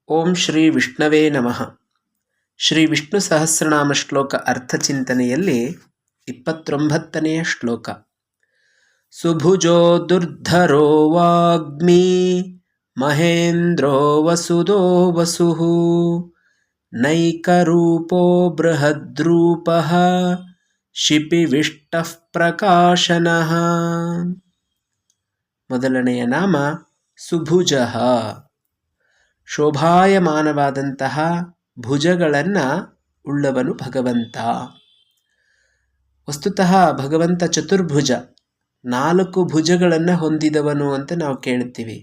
ಓಂ ಶ್ರೀ ವಿಷ್ಣವೇ ನಮಃ. ಶ್ರೀ ವಿಷ್ಣು ಸಹಸ್ರನಾಮ ಶ್ಲೋಕ ಅರ್ಥಚಿಂತನೆಯಲ್ಲಿ 29ನೆಯ ಶ್ಲೋಕ. ಸುಭುಜೋ ದುರ್ಧರೋ ವಾಗ್ಮಿ ಮಹೇಂದ್ರೋ ವಸುದೋ ವಸುಃ ನೈಕರೂಪೋ ಬೃಹದ್ರೂಪಃ ಶಿಪಿವಿಷ್ಟಃ ಪ್ರಕಾಶನಃ. ಮೊದಲನೆಯ ನಾಮ ಸುಭುಜಃ. ಶೋಭಾಯಮಾನವಾದಂತಹ ಭುಜಗಳನ್ನು ಉಳ್ಳವನು ಭಗವಂತ. ವಸ್ತುತಃ ಭಗವಂತ ಚತುರ್ಭುಜ, 4 ಭುಜಗಳನ್ನು ಹೊಂದಿದವನು ಅಂತ ನಾವು ಕೇಳ್ತೀವಿ.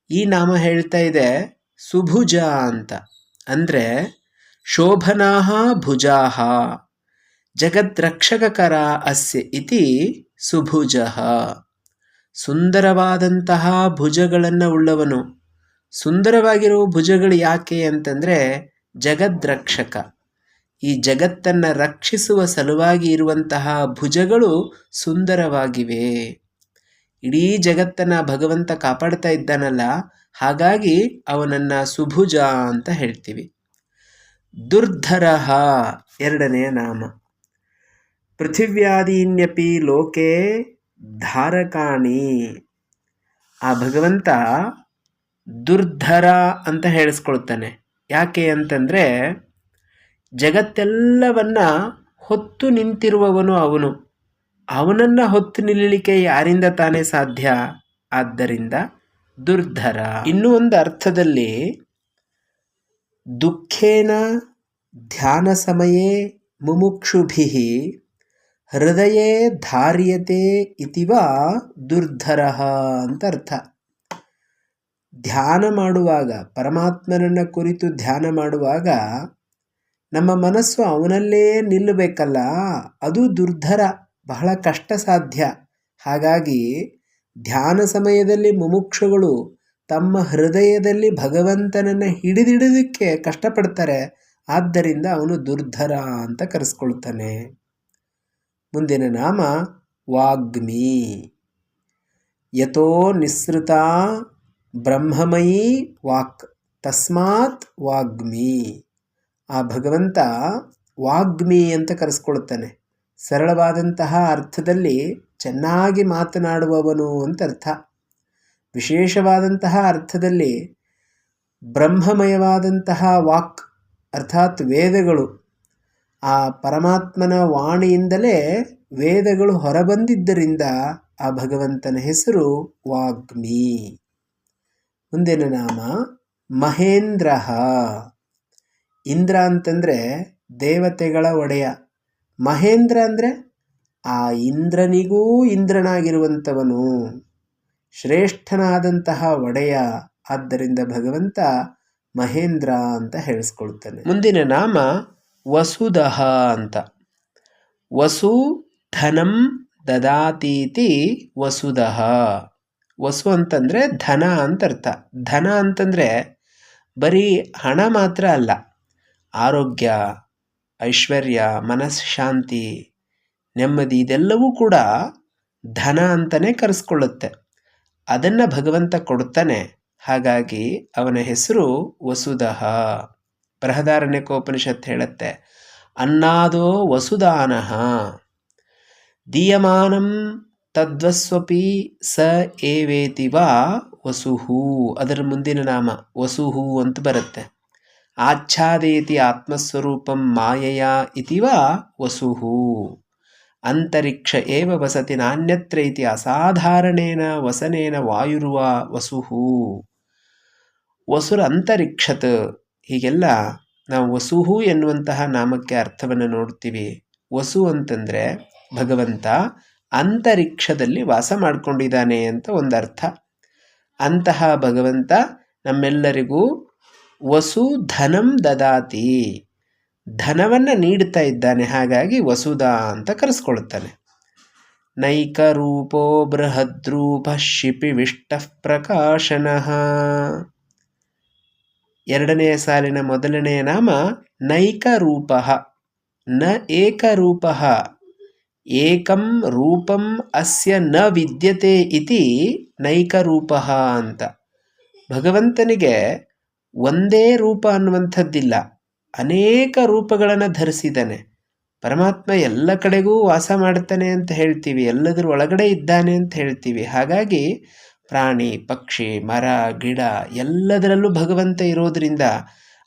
ಈ ನಾಮ ಹೇಳ್ತಾ ಇದೆ ಸುಭುಜ ಅಂತ. ಅಂದರೆ ಶೋಭನಾಹ ಭುಜಾಹ ಜಗದ್ರಕ್ಷಕಕರ ಅಸ್ಯ ಇತಿ ಸುಭುಜಃ. ಸುಂದರವಾದಂತಹ ಭುಜಗಳನ್ನು ಉಳ್ಳವನು. ಸುಂದರವಾಗಿರುವ ಭುಜಗಳು ಯಾಕೆ ಅಂತಂದರೆ ಜಗದ್ರಕ್ಷಕ, ಈ ಜಗತ್ತನ್ನು ರಕ್ಷಿಸುವ ಸಲುವಾಗಿ ಇರುವಂತಹ ಭುಜಗಳು ಸುಂದರವಾಗಿವೆ. ಇಡೀ ಜಗತ್ತನ್ನು ಭಗವಂತ ಕಾಪಾಡ್ತಾ ಇದ್ದಾನಲ್ಲ, ಹಾಗಾಗಿ ಅವನನ್ನು ಸುಭುಜ ಅಂತ ಹೇಳ್ತೀವಿ. ದುರ್ಧರಃ ಎರಡನೆಯ ನಾಮ. ಪೃಥಿವ್ಯಾದೀನ್ಯಪಿ ಲೋಕೆ ಧಾರಕಾಣಿ. ಆ ಭಗವಂತ ದುರ್ಧರ ಅಂತ ಹೇಳಿಸ್ಕೊಳ್ತಾನೆ. ಯಾಕೆ ಅಂತಂದರೆ ಜಗತ್ತೆಲ್ಲವನ್ನ ಹೊತ್ತು ನಿಂತಿರುವವನು ಅವನು. ಅವನನ್ನು ಹೊತ್ತು ನಿಲ್ಲಲಿಕ್ಕೆ ಯಾರಿಂದ ತಾನೇ ಸಾಧ್ಯ? ಆದ್ದರಿಂದ ದುರ್ಧರ. ಇನ್ನೂ ಒಂದು ಅರ್ಥದಲ್ಲಿ ದುಃಖೇನ ಧ್ಯಾನ ಸಮಯೇ ಮುಮುಕ್ಷುಭಿಃ ಹೃದಯೇ ಧಾರ್ಯತೆ ಇತಿವ ದುರ್ಧರಃ ಅಂತ ಅರ್ಥ. ಧ್ಯಾನ ಮಾಡುವಾಗ, ಪರಮಾತ್ಮನನ್ನು ಕುರಿತು ಧ್ಯಾನ ಮಾಡುವಾಗ ನಮ್ಮ ಮನಸ್ಸು ಅವನಲ್ಲೇ ನಿಲ್ಲಬೇಕಲ್ಲ, ಅದು ದುರ್ಧರ, ಬಹಳ ಕಷ್ಟ ಸಾಧ್ಯ. ಹಾಗಾಗಿ ಧ್ಯಾನ ಸಮಯದಲ್ಲಿ ಮುಮುಕ್ಷುಗಳು ತಮ್ಮ ಹೃದಯದಲ್ಲಿ ಭಗವಂತನನ್ನು ಹಿಡಿದಿಡೋದಕ್ಕೆ ಕಷ್ಟಪಡ್ತಾರೆ. ಆದ್ದರಿಂದ ಅವನು ದುರ್ಧರ ಅಂತ ಕರೆಸ್ಕೊಳ್ತಾನೆ. ಮುಂದಿನ ನಾಮ ವಾಗ್ಮಿ. ಯತೋ ನಿಸ್ಸೃತ ಬ್ರಹ್ಮಮಯೀ ವಾಕ್ ತಸ್ಮಾತ್ ವಾಗ್ಮಿ. ಆ ಭಗವಂತ ವಾಗ್ಮಿ ಅಂತ ಕರೆಸ್ಕೊಳ್ತಾನೆ. ಸರಳವಾದಂತಹ ಅರ್ಥದಲ್ಲಿ ಚೆನ್ನಾಗಿ ಮಾತನಾಡುವವನು ಅಂತ ಅರ್ಥ. ವಿಶೇಷವಾದಂತಹ ಅರ್ಥದಲ್ಲಿ ಬ್ರಹ್ಮಮಯವಾದಂತಹ ವಾಕ್ ಅರ್ಥಾತ್ ವೇದಗಳು, ಆ ಪರಮಾತ್ಮನ ವಾಣಿಯಿಂದಲೇ ವೇದಗಳು ಹೊರಬಂದಿದ್ದರಿಂದ ಆ ಭಗವಂತನ ಹೆಸರು ವಾಗ್ಮಿ. ಮುಂದಿನ ನಾಮ ಮಹೇಂದ್ರ. ಇಂದ್ರ ಅಂತಂದರೆ ದೇವತೆಗಳ ಒಡೆಯ. ಮಹೇಂದ್ರ ಅಂದರೆ ಆ ಇಂದ್ರನಿಗೂ ಇಂದ್ರನಾಗಿರುವಂಥವನು, ಶ್ರೇಷ್ಠನಾದಂತಹ ಒಡೆಯ. ಆದ್ದರಿಂದ ಭಗವಂತ ಮಹೇಂದ್ರ ಅಂತ ಹೇಳಿಸ್ಕೊಳ್ತಾನೆ. ಮುಂದಿನ ನಾಮ ವಸುದಃ ಅಂತ. ವಸು ಧನಂ ದದಾತೀತಿ ವಸುದಃ. ವಸು ಅಂತಂದರೆ ಧನ ಅಂತ ಅರ್ಥ. ಧನ ಅಂತಂದರೆ ಬರೀ ಹಣ ಮಾತ್ರ ಅಲ್ಲ, ಆರೋಗ್ಯ, ಐಶ್ವರ್ಯ, ಮನಃಶಾಂತಿ, ನೆಮ್ಮದಿ, ಇದೆಲ್ಲವೂ ಕೂಡ ಧನ ಅಂತಲೇ ಕರೆಸ್ಕೊಳ್ಳುತ್ತೆ. ಅದನ್ನು ಭಗವಂತ ಕೊಡ್ತಾನೆ. ಹಾಗಾಗಿ ಅವನ ಹೆಸರು ವಸುದಃ. ಬೃಹದಾರಣ್ಯಕೋಪನಿಷತ್ ಹೇಳುತ್ತೆ, ಅನ್ನಾದೋ ವಸುದಾನಃ ದೀಯಮಾನಂ ತದ್ವಸ್ವಪಿ ಸ ಏವೇತಿ ವಾ ವಸುಹು. ಅದರ ಮುಂದಿನ ನಾಮ ವಸುಹು ಅಂತ ಬರುತ್ತೆ. ಆಚ್ಛಾದೇತಿ ಆತ್ಮಸ್ವರೂಪಂ ಮಾಯೆಯ ಇತಿ ವಾ ವಸುಹು. ಅಂತರಿಕ್ಷ ಏವ ವಸತಿ ನಾನ್ಯತ್ರ ಇತಿ ಅಸಾಧಾರಣೇನ ವಸನೇನ ವಾಯುರುವ ವಸುಹು. ವಸುರ ಅಂತರಿಕ್ಷತ್. ಹೀಗೆಲ್ಲ ನಾವು ವಸುಹು ಎನ್ನುವಂತಹ ನಾಮಕ್ಕೆ ಅರ್ಥವನ್ನು ನೋಡ್ತೀವಿ. ವಸು ಅಂತಂದರೆ ಭಗವಂತ ಅಂತರಿಕ್ಷದಲ್ಲಿ ವಾಸ ಮಾಡಿಕೊಂಡಿದ್ದಾನೆ ಅಂತ ಒಂದು ಅರ್ಥ. ಅಂತಹ ಭಗವಂತ ನಮ್ಮೆಲ್ಲರಿಗೂ ವಸು ಧನಂ ದದಾತಿ, ಧನವನ್ನು ನೀಡ್ತಾ ಇದ್ದಾನೆ. ಹಾಗಾಗಿ ವಸುದ ಅಂತ ಕರೆಸ್ಕೊಳ್ತಾನೆ. ನೈಕರೂಪೋ ಬೃಹದ್ರೂಪ ಶಿಪಿವಿಷ್ಟಃ ಪ್ರಕಾಶನಃ. ಎರಡನೆಯ ಸಾಲಿನ ಮೊದಲನೆಯ ನಾಮ ನೈಕರೂಪಃ. ನ ಏಕರೂಪಃ ಏಕಂ ರೂಪಂ ಅಸ್ಯ ನ ವಿದ್ಯತೆ ಇತಿ ನೈಕರೂಪಃ ಅಂತ. ಭಗವಂತನಿಗೆ ಒಂದೇ ರೂಪ ಅನ್ನುವಂಥದ್ದಿಲ್ಲ, ಅನೇಕ ರೂಪಗಳನ್ನು ಧರಿಸಿದ್ದಾನೆ. ಪರಮಾತ್ಮ ಎಲ್ಲ ಕಡೆಗೂ ವಾಸ ಮಾಡ್ತಾನೆ ಅಂತ ಹೇಳ್ತೀವಿ, ಎಲ್ಲದರ ಒಳಗಡೆ ಇದ್ದಾನೆ ಅಂತ ಹೇಳ್ತೀವಿ. ಹಾಗಾಗಿ ಪ್ರಾಣಿ, ಪಕ್ಷಿ, ಮರ, ಗಿಡ ಎಲ್ಲದರಲ್ಲೂ ಭಗವಂತ ಇರೋದ್ರಿಂದ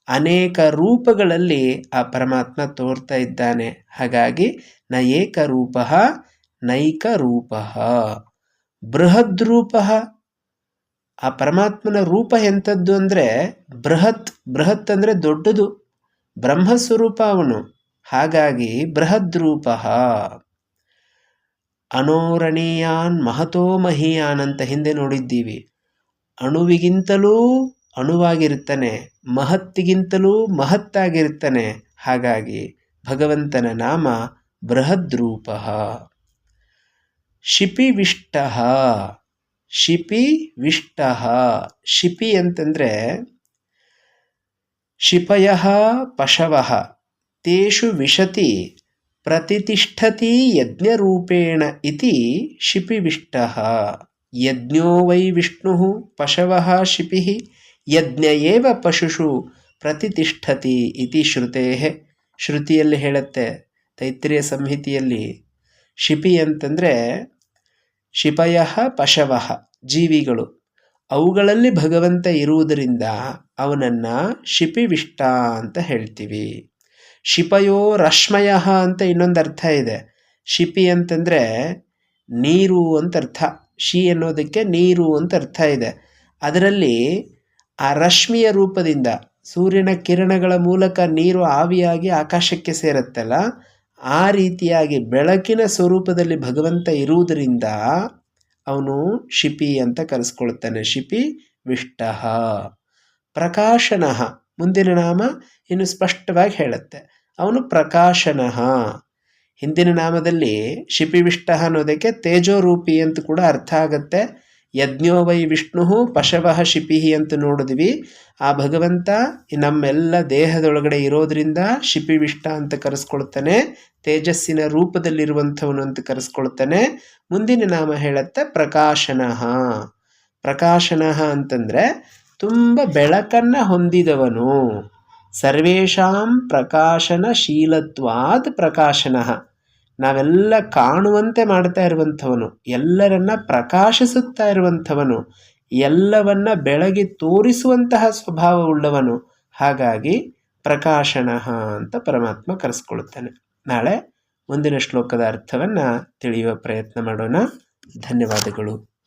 ಅನೇಕ ರೂಪಗಳಲ್ಲಿ ಆ ಪರಮಾತ್ಮ ತೋರ್ತಾ ಇದ್ದಾನೆ. ಹಾಗಾಗಿ ನ ಏಕರೂಪ ನೈಕರೂಪ. ಬೃಹದ್ ರೂಪ, ಆ ಪರಮಾತ್ಮನ ರೂಪ ಎಂಥದ್ದು ಅಂದರೆ ಬೃಹತ್. ಬೃಹತ್ ಅಂದರೆ ದೊಡ್ಡದು, ಬ್ರಹ್ಮಸ್ವರೂಪ ಅವನು. ಹಾಗಾಗಿ ಬೃಹದ್ರೂಪ. ಅನೋರಣೀಯಾನ್ ಮಹತೋ ಮಹೀಯಾನ್ ಅಂತ ಹಿಂದೆ ನೋಡಿದ್ದೀವಿ. ಅಣುವಿಗಿಂತಲೂ ಅಣುವಾಗಿರ್ತಾನೆ, ಮಹತ್ತಿಗಿಂತಲೂ ಮಹತ್ತಾಗಿರ್ತಾನೆ. ಹಾಗಾಗಿ ಭಗವಂತನ ನಾಮ ಬೃಹದ್ರೂಪ. ಶಿಪಿವಿಷ್ಟ. ಶಿಪಿವಿಷ್ಟ. ಶಿಪಿ ಅಂತಂದರೆ ಶಿಪಯ ಪಶವ ತೇಷು ವಿಶತಿ ಪ್ರತಿಷ್ಠತಿ ಯಜ್ಞರೂಪೇಣ ಇತಿ ಶಿಪಿವಿಷ್ಟ. ಯಜ್ಞೋ ವೈ ವಿಷ್ಣು ಪಶವಃ ಶಿಪಿ ಯಜ್ಞ ಏವ ಪಶುಷು ಪ್ರತಿಷ್ಠತಿ ಇತಿ ಶ್ರುತೇಃ. ಶ್ರುತಿಯಲ್ಲಿ ಹೇಳುತ್ತೆ, ತೈತ್ರೇಯ ಸಂಹಿತೆಯಲ್ಲಿ. ಶಿಪಿ ಅಂತಂದರೆ ಶಿಪಯ ಪಶವಃ, ಜೀವಿಗಳು, ಅವುಗಳಲ್ಲಿ ಭಗವಂತ ಇರುವುದರಿಂದ ಅವನನ್ನು ಶಿಪಿವಿಷ್ಟ ಅಂತ ಹೇಳ್ತೀವಿ. ಶಿಪಯೋ ರಶ್ಮಯ ಅಂತ ಇನ್ನೊಂದು ಅರ್ಥ ಇದೆ. ಶಿಪಿ ಅಂತಂದರೆ ನೀರು ಅಂತ ಅರ್ಥ. ಶಿ ಅನ್ನೋದಕ್ಕೆ ನೀರು ಅಂತ ಅರ್ಥ ಇದೆ. ಅದರಲ್ಲಿ ಆ ರಶ್ಮಿಯ ರೂಪದಿಂದ, ಸೂರ್ಯನ ಕಿರಣಗಳ ಮೂಲಕ ನೀರು ಆವಿಯಾಗಿ ಆಕಾಶಕ್ಕೆ ಸೇರುತ್ತಲ್ಲ, ಆ ರೀತಿಯಾಗಿ ಬೆಳಕಿನ ಸ್ವರೂಪದಲ್ಲಿ ಭಗವಂತ ಇರುವುದರಿಂದ ಅವನು ಶಿಪಿ ಅಂತ ಕರೆಸ್ಕೊಳ್ತಾನೆ. ಶಿಪಿ ವಿಷ್ಟ. ಪ್ರಕಾಶನಃ, ಮುಂದಿನ ನಾಮ ಇನ್ನು ಸ್ಪಷ್ಟವಾಗಿ ಹೇಳುತ್ತೆ, ಅವನು ಪ್ರಕಾಶನಃ. ಹಿಂದಿನ ನಾಮದಲ್ಲಿ ಶಿಪಿವಿಷ್ಟ ಅನ್ನೋದಕ್ಕೆ ತೇಜೋರೂಪಿ ಅಂತ ಕೂಡ ಅರ್ಥ ಆಗುತ್ತೆ. ಯಜ್ಞೋ ವೈ ವಿಷ್ಣು ಪಶವಃ ಶಿಪಿ ಅಂತ ನೋಡಿದ್ವಿ. ಆ ಭಗವಂತ ನಮ್ಮೆಲ್ಲ ದೇಹದೊಳಗಡೆ ಇರೋದ್ರಿಂದ ಶಿಪಿವಿಷ್ಟ ಅಂತ ಕರೆಸ್ಕೊಳ್ತಾನೆ, ತೇಜಸ್ಸಿನ ರೂಪದಲ್ಲಿರುವಂಥವನು ಅಂತ ಕರೆಸ್ಕೊಳ್ತಾನೆ. ಮುಂದಿನ ನಾಮ ಹೇಳುತ್ತೆ ಪ್ರಕಾಶನಃ. ಪ್ರಕಾಶನಃ ಅಂತಂದರೆ ತುಂಬ ಬೆಳಕನ್ನು ಹೊಂದಿದವನು. ಸರ್ವೇಷಾಂ ಪ್ರಕಾಶನಶೀಲತ್ವಾತ್ ಪ್ರಕಾಶನಃ. ನಾವೆಲ್ಲ ಕಾಣುವಂತೆ ಮಾಡ್ತಾ ಇರುವಂಥವನು, ಎಲ್ಲರನ್ನ ಪ್ರಕಾಶಿಸುತ್ತಾ ಇರುವಂಥವನು, ಎಲ್ಲವನ್ನ ಬೆಳಗಿ ತೋರಿಸುವಂತಹ ಸ್ವಭಾವವುಳ್ಳವನು. ಹಾಗಾಗಿ ಪ್ರಕಾಶನಃ ಅಂತ ಪರಮಾತ್ಮ ಕರೆಸ್ಕೊಳ್ತಾನೆ. ನಾಳೆ ಮುಂದಿನ ಶ್ಲೋಕದ ಅರ್ಥವನ್ನು ತಿಳಿಯುವ ಪ್ರಯತ್ನ ಮಾಡೋಣ. ಧನ್ಯವಾದಗಳು.